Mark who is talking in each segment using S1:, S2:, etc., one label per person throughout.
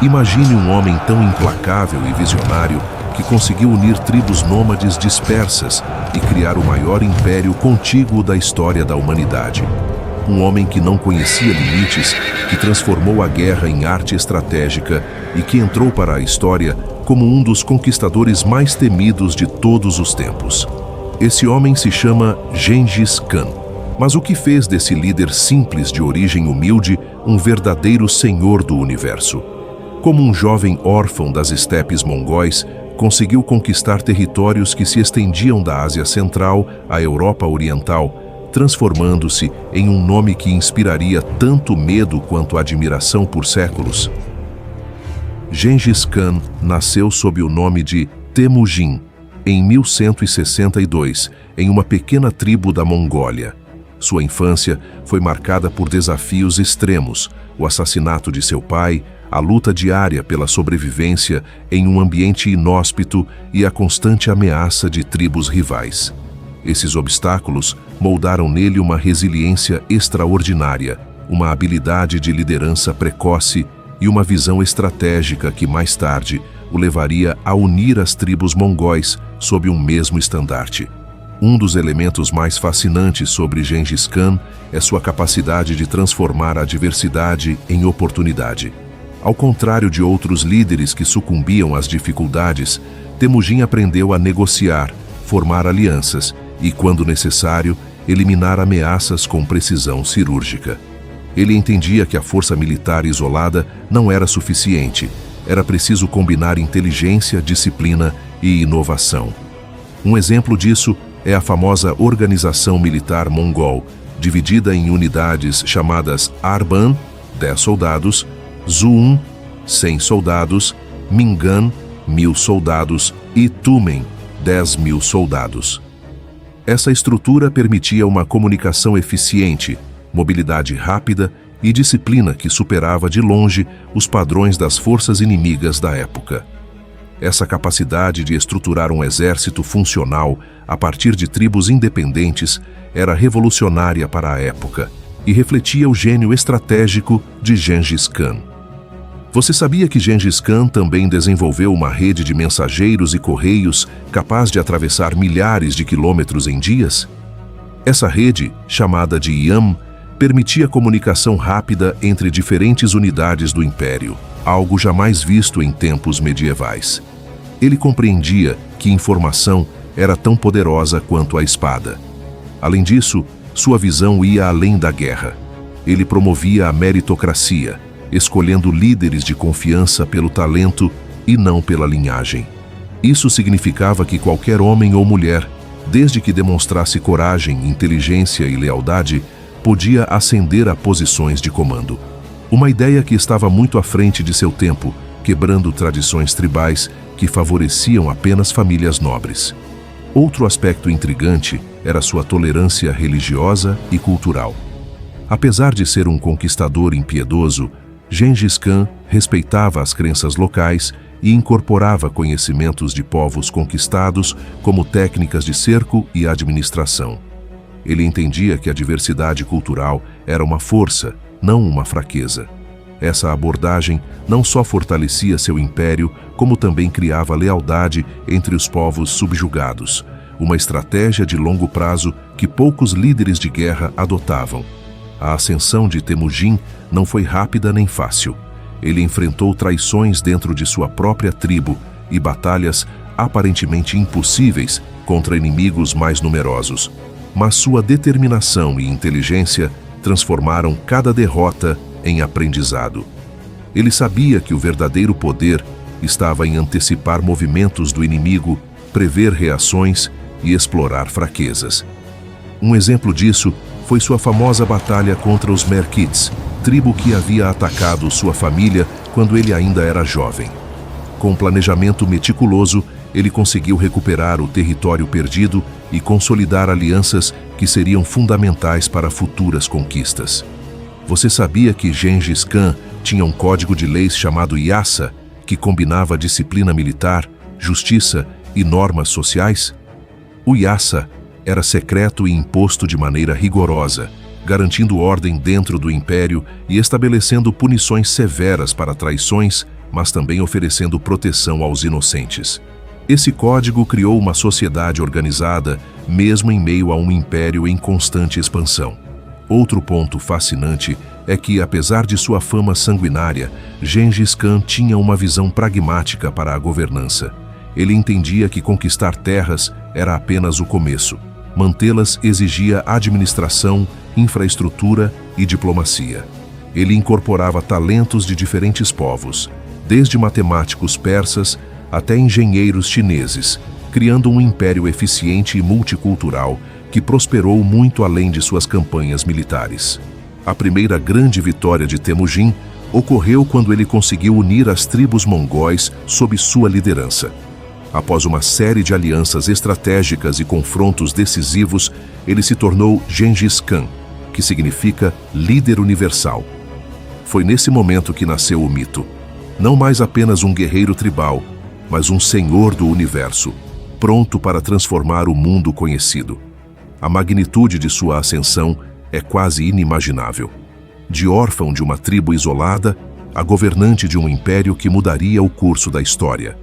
S1: Imagine um homem tão implacável e visionário que conseguiu unir tribos nômades dispersas e criar o maior império contíguo da história da humanidade. Um homem que não conhecia limites, que transformou a guerra em arte estratégica e que entrou para a história como um dos conquistadores mais temidos de todos os tempos. Esse homem se chama Gengis Khan. Mas o que fez desse líder simples de origem humilde um verdadeiro senhor do universo? Como um jovem órfão das estepes mongóis, conseguiu conquistar territórios que se estendiam da Ásia Central à Europa Oriental, transformando-se em um nome que inspiraria tanto medo quanto admiração por séculos. Gengis Khan nasceu sob o nome de Temujin, em 1162, em uma pequena tribo da Mongólia. Sua infância foi marcada por desafios extremos, o assassinato de seu pai, a luta diária pela sobrevivência em um ambiente inóspito e a constante ameaça de tribos rivais. Esses obstáculos moldaram nele uma resiliência extraordinária, uma habilidade de liderança precoce e uma visão estratégica que mais tarde o levaria a unir as tribos mongóis sob um mesmo estandarte. Um dos elementos mais fascinantes sobre Gengis Khan é sua capacidade de transformar a adversidade em oportunidade. Ao contrário de outros líderes que sucumbiam às dificuldades, Temujin aprendeu a negociar, formar alianças e, quando necessário, eliminar ameaças com precisão cirúrgica. Ele entendia que a força militar isolada não era suficiente. Era preciso combinar inteligência, disciplina e inovação. Um exemplo disso é a famosa Organização Militar Mongol, dividida em unidades chamadas Arban, 10 soldados, Zuun, 100 soldados, Mingan, 1000 soldados e Tumen, 10.000 soldados. Essa estrutura permitia uma comunicação eficiente, mobilidade rápida e disciplina que superava de longe os padrões das forças inimigas da época. Essa capacidade de estruturar um exército funcional a partir de tribos independentes era revolucionária para a época e refletia o gênio estratégico de Gengis Khan. Você sabia que Gengis Khan também desenvolveu uma rede de mensageiros e correios capaz de atravessar milhares de quilômetros em dias? Essa rede, chamada de Yam, permitia comunicação rápida entre diferentes unidades do império, algo jamais visto em tempos medievais. Ele compreendia que informação era tão poderosa quanto a espada. Além disso, sua visão ia além da guerra. Ele promovia a meritocracia, escolhendo líderes de confiança pelo talento e não pela linhagem. Isso significava que qualquer homem ou mulher, desde que demonstrasse coragem, inteligência e lealdade, podia ascender a posições de comando. Uma ideia que estava muito à frente de seu tempo, quebrando tradições tribais que favoreciam apenas famílias nobres. Outro aspecto intrigante era sua tolerância religiosa e cultural. Apesar de ser um conquistador impiedoso, Gengis Khan respeitava as crenças locais e incorporava conhecimentos de povos conquistados como técnicas de cerco e administração. Ele entendia que a diversidade cultural era uma força, não uma fraqueza. Essa abordagem não só fortalecia seu império, como também criava lealdade entre os povos subjugados, uma estratégia de longo prazo que poucos líderes de guerra adotavam. A ascensão de Temujin não foi rápida nem fácil. Ele enfrentou traições dentro de sua própria tribo e batalhas aparentemente impossíveis contra inimigos mais numerosos. Mas sua determinação e inteligência transformaram cada derrota em aprendizado. Ele sabia que o verdadeiro poder estava em antecipar movimentos do inimigo, prever reações e explorar fraquezas. Um exemplo disso foi sua famosa batalha contra os Merkids, tribo que havia atacado sua família quando ele ainda era jovem. Com um planejamento meticuloso, ele conseguiu recuperar o território perdido e consolidar alianças que seriam fundamentais para futuras conquistas. Você sabia que Gengis Khan tinha um código de leis chamado Yasa, que combinava disciplina militar, justiça e normas sociais? O Yasa era secreto e imposto de maneira rigorosa, garantindo ordem dentro do império e estabelecendo punições severas para traições, mas também oferecendo proteção aos inocentes. Esse código criou uma sociedade organizada, mesmo em meio a um império em constante expansão. Outro ponto fascinante é que, apesar de sua fama sanguinária, Gengis Khan tinha uma visão pragmática para a governança. Ele entendia que conquistar terras era apenas o começo. Mantê-las exigia administração, infraestrutura e diplomacia. Ele incorporava talentos de diferentes povos, desde matemáticos persas até engenheiros chineses, criando um império eficiente e multicultural que prosperou muito além de suas campanhas militares. A primeira grande vitória de Temujin ocorreu quando ele conseguiu unir as tribos mongóis sob sua liderança. Após uma série de alianças estratégicas e confrontos decisivos, ele se tornou Gengis Khan, que significa líder universal. Foi nesse momento que nasceu o mito. Não mais apenas um guerreiro tribal, mas um senhor do universo, pronto para transformar o mundo conhecido. A magnitude de sua ascensão é quase inimaginável. De órfão de uma tribo isolada, a governante de um império que mudaria o curso da história.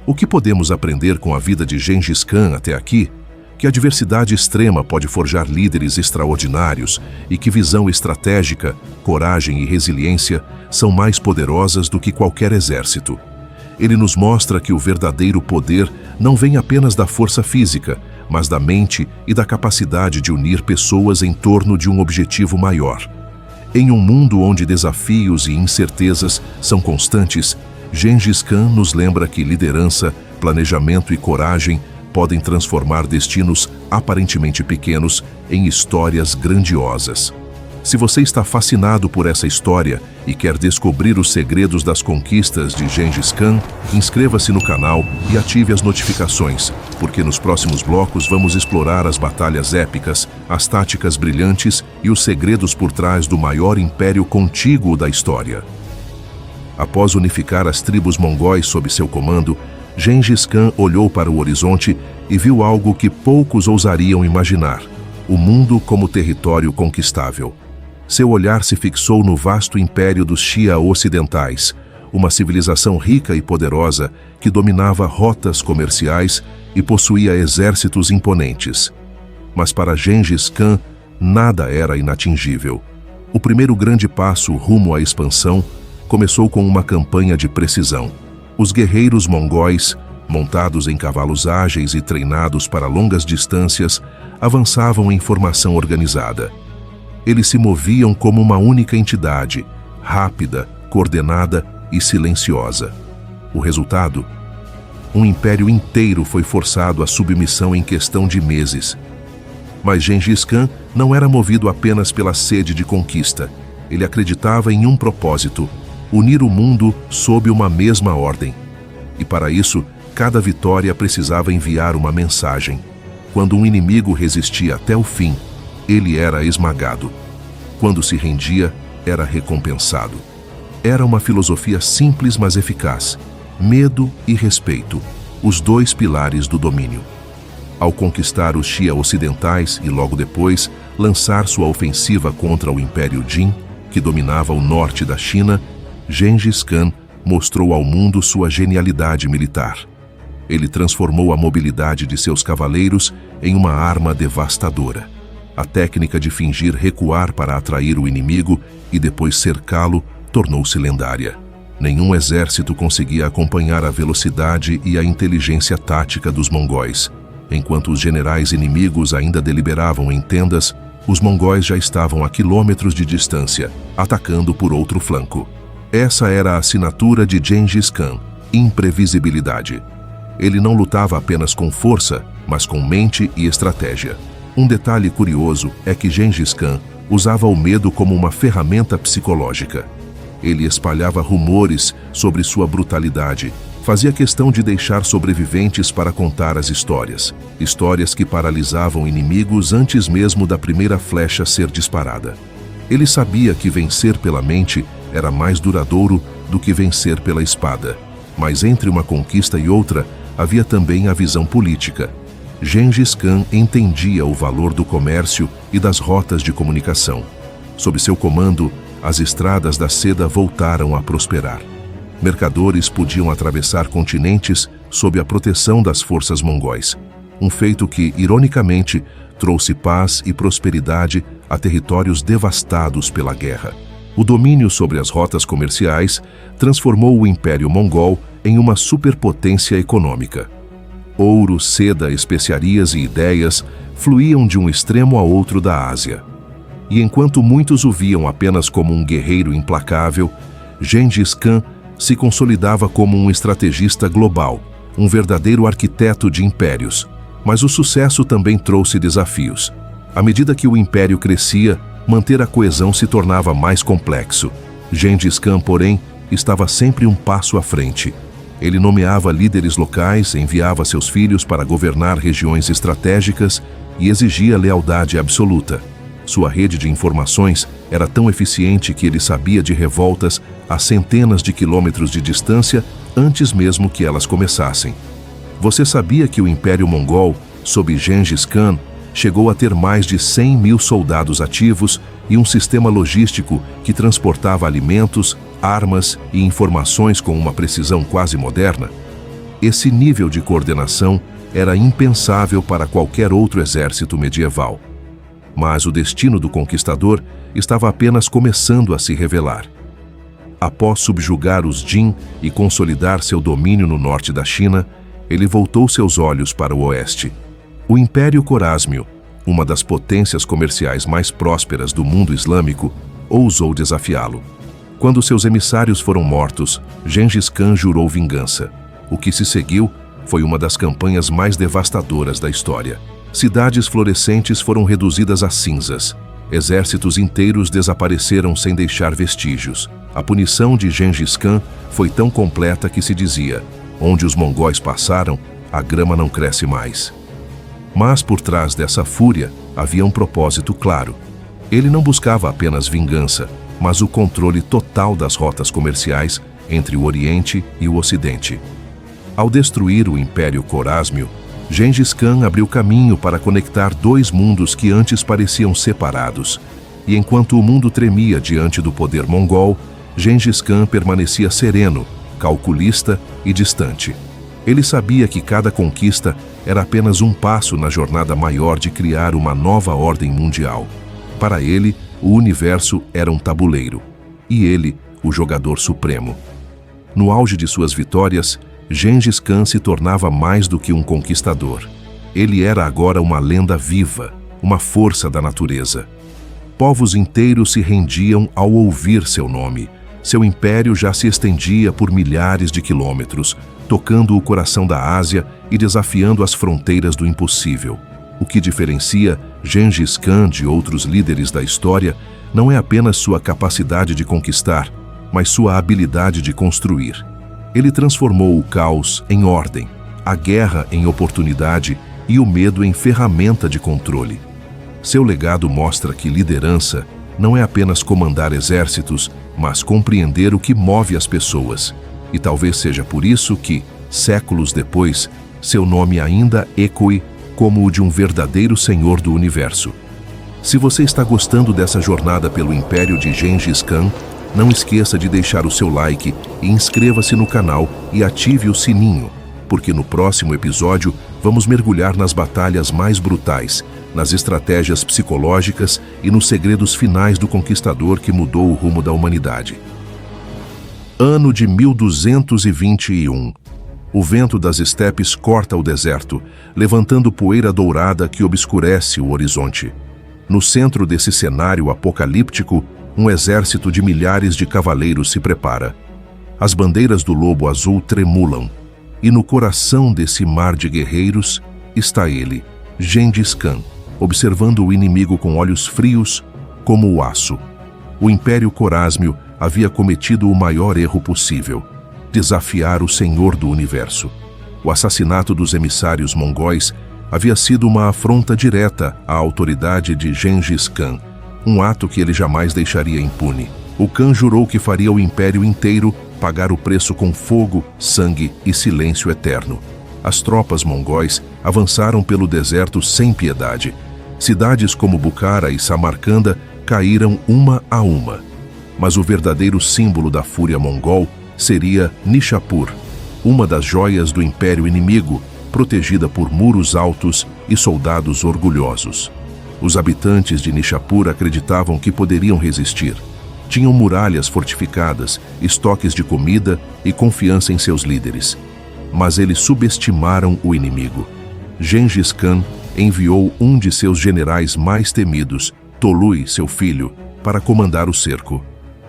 S1: O que podemos aprender com a vida de Gengis Khan até aqui? Que a diversidade extrema pode forjar líderes extraordinários e que visão estratégica, coragem e resiliência são mais poderosas do que qualquer exército. Ele nos mostra que o verdadeiro poder não vem apenas da força física, mas da mente e da capacidade de unir pessoas em torno de um objetivo maior. Em um mundo onde desafios e incertezas são constantes, Gengis Khan nos lembra que liderança, planejamento e coragem podem transformar destinos aparentemente pequenos em histórias grandiosas. Se você está fascinado por essa história e quer descobrir os segredos das conquistas de Gengis Khan, inscreva-se no canal e ative as notificações, porque nos próximos blocos vamos explorar as batalhas épicas, as táticas brilhantes e os segredos por trás do maior império contíguo da história. Após unificar as tribos mongóis sob seu comando, Gengis Khan olhou para o horizonte e viu algo que poucos ousariam imaginar: o mundo como território conquistável. Seu olhar se fixou no vasto império dos Xia ocidentais, uma civilização rica e poderosa que dominava rotas comerciais e possuía exércitos imponentes. Mas para Gengis Khan, nada era inatingível. O primeiro grande passo rumo à expansão começou com uma campanha de precisão. Os guerreiros mongóis, montados em cavalos ágeis e treinados para longas distâncias, avançavam em formação organizada. Eles se moviam como uma única entidade, rápida, coordenada e silenciosa. O resultado? Um império inteiro foi forçado à submissão em questão de meses. Mas Gengis Khan não era movido apenas pela sede de conquista. Ele acreditava em um propósito: unir o mundo sob uma mesma ordem. E para isso, cada vitória precisava enviar uma mensagem. Quando um inimigo resistia até o fim, ele era esmagado. Quando se rendia, era recompensado. Era uma filosofia simples, mas eficaz. Medo e respeito, os dois pilares do domínio. Ao conquistar os Xia ocidentais e logo depois lançar sua ofensiva contra o Império Jin, que dominava o norte da China, Gengis Khan mostrou ao mundo sua genialidade militar. Ele transformou a mobilidade de seus cavaleiros em uma arma devastadora. A técnica de fingir recuar para atrair o inimigo e depois cercá-lo tornou-se lendária. Nenhum exército conseguia acompanhar a velocidade e a inteligência tática dos mongóis. Enquanto os generais inimigos ainda deliberavam em tendas, os mongóis já estavam a quilômetros de distância, atacando por outro flanco. Essa era a assinatura de Gengis Khan: imprevisibilidade. Ele não lutava apenas com força, mas com mente e estratégia. Um detalhe curioso é que Gengis Khan usava o medo como uma ferramenta psicológica. Ele espalhava rumores sobre sua brutalidade, fazia questão de deixar sobreviventes para contar as histórias. Histórias que paralisavam inimigos antes mesmo da primeira flecha ser disparada. Ele sabia que vencer pela mente era mais duradouro do que vencer pela espada. Mas entre uma conquista e outra, havia também a visão política. Gengis Khan entendia o valor do comércio e das rotas de comunicação. Sob seu comando, as estradas da seda voltaram a prosperar. Mercadores podiam atravessar continentes sob a proteção das forças mongóis, um feito que, ironicamente, trouxe paz e prosperidade a territórios devastados pela guerra. O domínio sobre as rotas comerciais transformou o Império Mongol em uma superpotência econômica. Ouro, seda, especiarias e ideias fluíam de um extremo a outro da Ásia. E enquanto muitos o viam apenas como um guerreiro implacável, Gengis Khan se consolidava como um estrategista global, um verdadeiro arquiteto de impérios. Mas o sucesso também trouxe desafios. À medida que o império crescia, manter a coesão se tornava mais complexo. Gengis Khan, porém, estava sempre um passo à frente. Ele nomeava líderes locais, enviava seus filhos para governar regiões estratégicas e exigia lealdade absoluta. Sua rede de informações era tão eficiente que ele sabia de revoltas a centenas de quilômetros de distância antes mesmo que elas começassem. Você sabia que o Império Mongol, sob Gengis Khan, chegou a ter mais de 100 mil soldados ativos e um sistema logístico que transportava alimentos, armas e informações com uma precisão quase moderna? Esse nível de coordenação era impensável para qualquer outro exército medieval. Mas o destino do conquistador estava apenas começando a se revelar. Após subjugar os Jin e consolidar seu domínio no norte da China, ele voltou seus olhos para o oeste. O Império Corásmio, uma das potências comerciais mais prósperas do mundo islâmico, ousou desafiá-lo. Quando seus emissários foram mortos, Gengis Khan jurou vingança. O que se seguiu foi uma das campanhas mais devastadoras da história. Cidades florescentes foram reduzidas a cinzas. Exércitos inteiros desapareceram sem deixar vestígios. A punição de Gengis Khan foi tão completa que se dizia: onde os mongóis passaram, a grama não cresce mais. Mas por trás dessa fúria havia um propósito claro. Ele não buscava apenas vingança, mas o controle total das rotas comerciais entre o Oriente e o Ocidente. Ao destruir o Império Corásmio, Gengis Khan abriu caminho para conectar dois mundos que antes pareciam separados. E enquanto o mundo tremia diante do poder mongol, Gengis Khan permanecia sereno, calculista e distante. Ele sabia que cada conquista era apenas um passo na jornada maior de criar uma nova ordem mundial. Para ele, o universo era um tabuleiro, e ele, o jogador supremo. No auge de suas vitórias, Gengis Khan se tornava mais do que um conquistador. Ele era agora uma lenda viva, uma força da natureza. Povos inteiros se rendiam ao ouvir seu nome. Seu império já se estendia por milhares de quilômetros, tocando o coração da Ásia e desafiando as fronteiras do impossível. O que diferencia Gengis Khan de outros líderes da história não é apenas sua capacidade de conquistar, mas sua habilidade de construir. Ele transformou o caos em ordem, a guerra em oportunidade e o medo em ferramenta de controle. Seu legado mostra que liderança não é apenas comandar exércitos, mas compreender o que move as pessoas. E talvez seja por isso que, séculos depois, seu nome ainda ecoe como o de um verdadeiro senhor do universo. Se você está gostando dessa jornada pelo Império de Gengis Khan, não esqueça de deixar o seu like e inscreva-se no canal e ative o sininho, porque no próximo episódio vamos mergulhar nas batalhas mais brutais, nas estratégias psicológicas e nos segredos finais do conquistador que mudou o rumo da humanidade. Ano de 1221. O vento das estepes corta o deserto, levantando poeira dourada que obscurece o horizonte. No centro desse cenário apocalíptico, um exército de milhares de cavaleiros se prepara. As bandeiras do lobo azul tremulam, e no coração desse mar de guerreiros está ele, Gengis Khan, observando o inimigo com olhos frios como o aço. O Império Corásmio havia cometido o maior erro possível: desafiar o Senhor do Universo. O assassinato dos emissários mongóis havia sido uma afronta direta à autoridade de Gengis Khan, um ato que ele jamais deixaria impune. O Khan jurou que faria o império inteiro pagar o preço com fogo, sangue e silêncio eterno. As tropas mongóis avançaram pelo deserto sem piedade. Cidades como Bukhara e Samarcanda caíram uma a uma. Mas o verdadeiro símbolo da fúria mongol seria Nishapur, uma das joias do império inimigo, protegida por muros altos e soldados orgulhosos. Os habitantes de Nishapur acreditavam que poderiam resistir. Tinham muralhas fortificadas, estoques de comida e confiança em seus líderes. Mas eles subestimaram o inimigo. Gengis Khan enviou um de seus generais mais temidos, Tolui, seu filho, para comandar o cerco.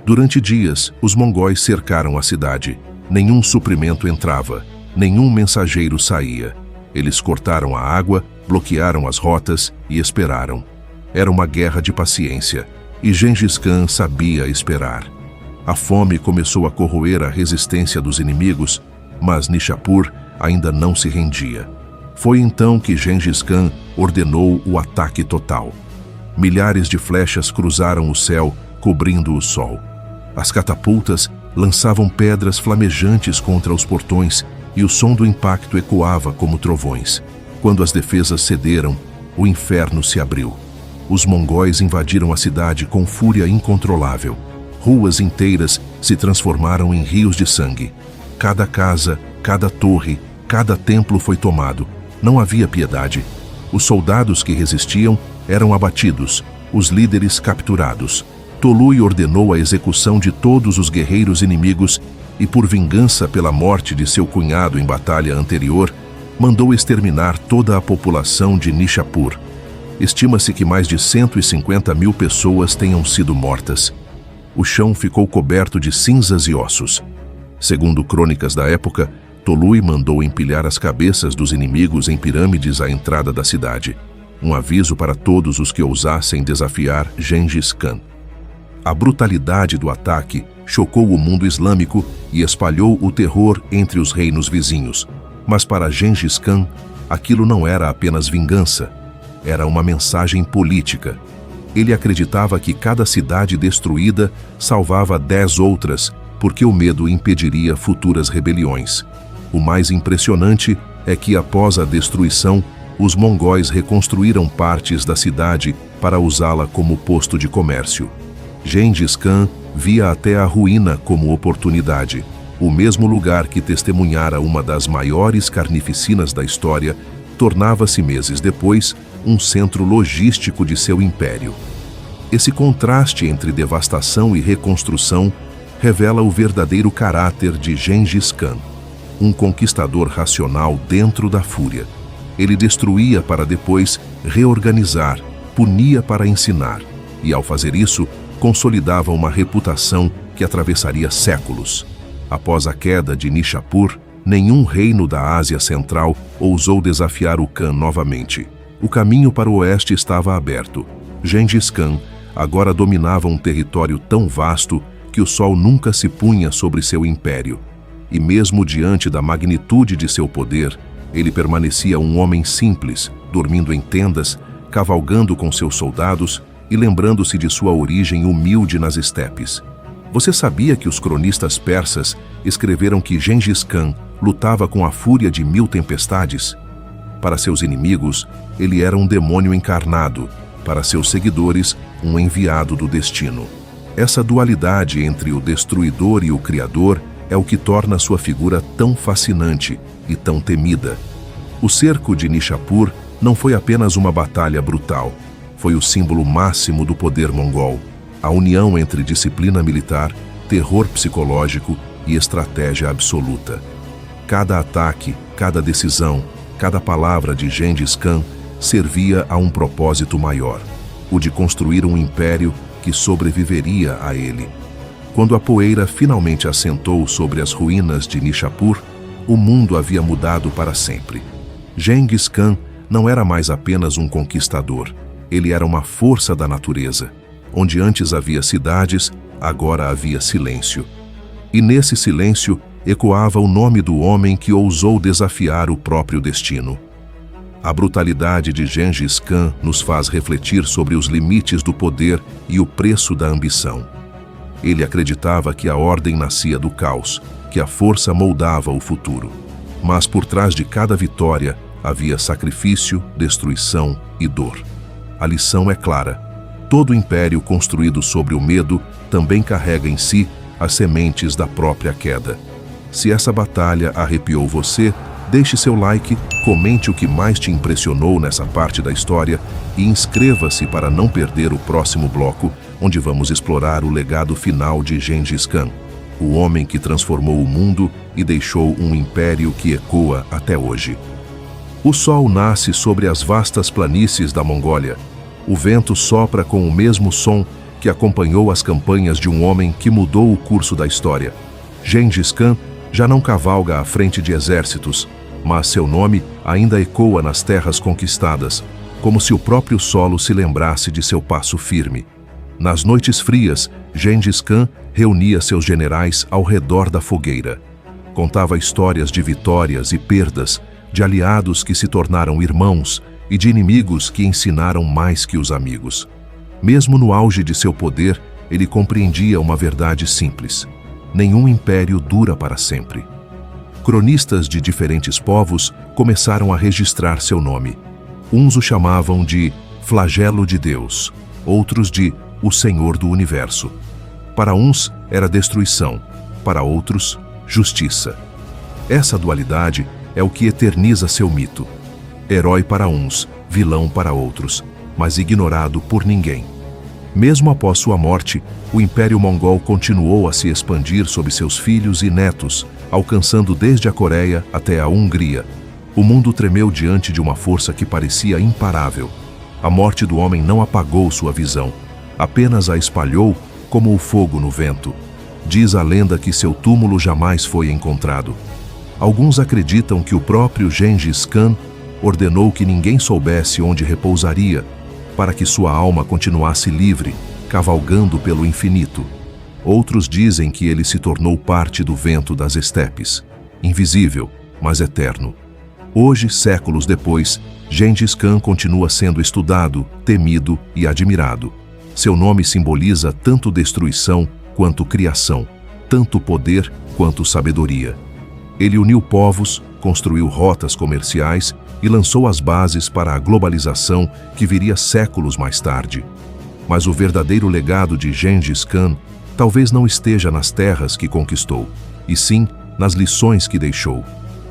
S1: Durante dias, os mongóis cercaram a cidade. Nenhum suprimento entrava, nenhum mensageiro saía. Eles cortaram a água, bloquearam as rotas e esperaram. Era uma guerra de paciência, e Gengis Khan sabia esperar. A fome começou a corroer a resistência dos inimigos, mas Nishapur ainda não se rendia. Foi então que Gengis Khan ordenou o ataque total. Milhares de flechas cruzaram o céu, cobrindo o sol. As catapultas lançavam pedras flamejantes contra os portões e o som do impacto ecoava como trovões. Quando as defesas cederam, o inferno se abriu. Os mongóis invadiram a cidade com fúria incontrolável. Ruas inteiras se transformaram em rios de sangue. Cada casa, cada torre, cada templo foi tomado. Não havia piedade. Os soldados que resistiam eram abatidos, os líderes capturados. Tolui ordenou a execução de todos os guerreiros inimigos e, por vingança pela morte de seu cunhado em batalha anterior, mandou exterminar toda a população de Nishapur. Estima-se que mais de 150 mil pessoas tenham sido mortas. O chão ficou coberto de cinzas e ossos. Segundo crônicas da época, Tolui mandou empilhar as cabeças dos inimigos em pirâmides à entrada da cidade. Um aviso para todos os que ousassem desafiar Gengis Khan. A brutalidade do ataque chocou o mundo islâmico e espalhou o terror entre os reinos vizinhos. Mas para Gengis Khan, aquilo não era apenas vingança, era uma mensagem política. Ele acreditava que cada cidade destruída salvava 10 outras, porque o medo impediria futuras rebeliões. O mais impressionante é que, após a destruição, os mongóis reconstruíram partes da cidade para usá-la como posto de comércio. Gengis Khan via até a ruína como oportunidade. O mesmo lugar que testemunhara uma das maiores carnificinas da história, tornava-se meses depois um centro logístico de seu império. Esse contraste entre devastação e reconstrução revela o verdadeiro caráter de Gengis Khan, um conquistador racional dentro da fúria. Ele destruía para depois reorganizar, punia para ensinar, e ao fazer isso, consolidava uma reputação que atravessaria séculos. Após a queda de Nishapur, nenhum reino da Ásia Central ousou desafiar o Khan novamente. O caminho para o oeste estava aberto. Gengis Khan agora dominava um território tão vasto que o sol nunca se punha sobre seu império. E mesmo diante da magnitude de seu poder, ele permanecia um homem simples, dormindo em tendas, cavalgando com seus soldados e lembrando-se de sua origem humilde nas estepes. Você sabia que os cronistas persas escreveram que Gengis Khan lutava com a fúria de 1000 tempestades? Para seus inimigos, ele era um demônio encarnado, para seus seguidores, um enviado do destino. Essa dualidade entre o destruidor e o criador é o que torna sua figura tão fascinante e tão temida. O cerco de Nishapur não foi apenas uma batalha brutal, foi o símbolo máximo do poder mongol, a união entre disciplina militar, terror psicológico e estratégia absoluta. Cada ataque, cada decisão, cada palavra de Gengis Khan servia a um propósito maior, o de construir um império que sobreviveria a ele. Quando a poeira finalmente assentou sobre as ruínas de Nishapur, o mundo havia mudado para sempre. Gengis Khan não era mais apenas um conquistador, ele era uma força da natureza. Onde antes havia cidades, agora havia silêncio. E nesse silêncio ecoava o nome do homem que ousou desafiar o próprio destino. A brutalidade de Gengis Khan nos faz refletir sobre os limites do poder e o preço da ambição. Ele acreditava que a ordem nascia do caos, que a força moldava o futuro. Mas por trás de cada vitória havia sacrifício, destruição e dor. A lição é clara. Todo império construído sobre o medo também carrega em si as sementes da própria queda. Se essa batalha arrepiou você, deixe seu like, comente o que mais te impressionou nessa parte da história e inscreva-se para não perder o próximo bloco, onde vamos explorar o legado final de Gengis Khan, o homem que transformou o mundo e deixou um império que ecoa até hoje. O sol nasce sobre as vastas planícies da Mongólia. O vento sopra com o mesmo som que acompanhou as campanhas de um homem que mudou o curso da história. Gengis Khan já não cavalga à frente de exércitos, mas seu nome ainda ecoa nas terras conquistadas, como se o próprio solo se lembrasse de seu passo firme. Nas noites frias, Gengis Khan reunia seus generais ao redor da fogueira. Contava histórias de vitórias e perdas, de aliados que se tornaram irmãos e de inimigos que ensinaram mais que os amigos. Mesmo no auge de seu poder, ele compreendia uma verdade simples: nenhum império dura para sempre. Cronistas de diferentes povos começaram a registrar seu nome. Uns o chamavam de Flagelo de Deus, outros de o Senhor do Universo. Para uns era destruição, para outros, justiça. Essa dualidade é o que eterniza seu mito. Herói para uns, vilão para outros, mas ignorado por ninguém. Mesmo após sua morte, o Império Mongol continuou a se expandir sob seus filhos e netos, alcançando desde a Coreia até a Hungria. O mundo tremeu diante de uma força que parecia imparável. A morte do homem não apagou sua visão, apenas a espalhou como o fogo no vento. Diz a lenda que seu túmulo jamais foi encontrado. Alguns acreditam que o próprio Gengis Khan ordenou que ninguém soubesse onde repousaria, para que sua alma continuasse livre, cavalgando pelo infinito. Outros dizem que ele se tornou parte do vento das estepes, invisível, mas eterno. Hoje, séculos depois, Gengis Khan continua sendo estudado, temido e admirado. Seu nome simboliza tanto destruição quanto criação, tanto poder quanto sabedoria. Ele uniu povos, construiu rotas comerciais e lançou as bases para a globalização que viria séculos mais tarde. Mas o verdadeiro legado de Gengis Khan talvez não esteja nas terras que conquistou, e sim nas lições que deixou: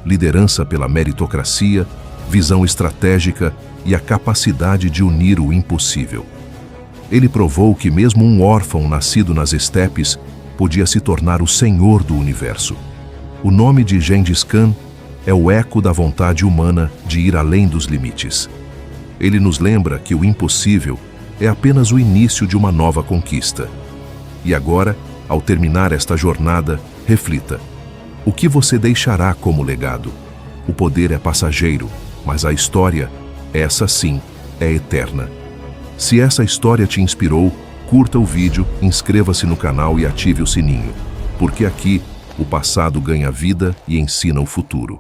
S1: liderança pela meritocracia, visão estratégica e a capacidade de unir o impossível. Ele provou que mesmo um órfão nascido nas estepes podia se tornar o senhor do universo. O nome de Gengis Khan é o eco da vontade humana de ir além dos limites. Ele nos lembra que o impossível é apenas o início de uma nova conquista. E agora, ao terminar esta jornada, reflita: o que você deixará como legado? O poder é passageiro, mas a história, essa sim, é eterna. Se essa história te inspirou, curta o vídeo, inscreva-se no canal e ative o sininho, porque aqui o passado ganha vida e ensina o futuro.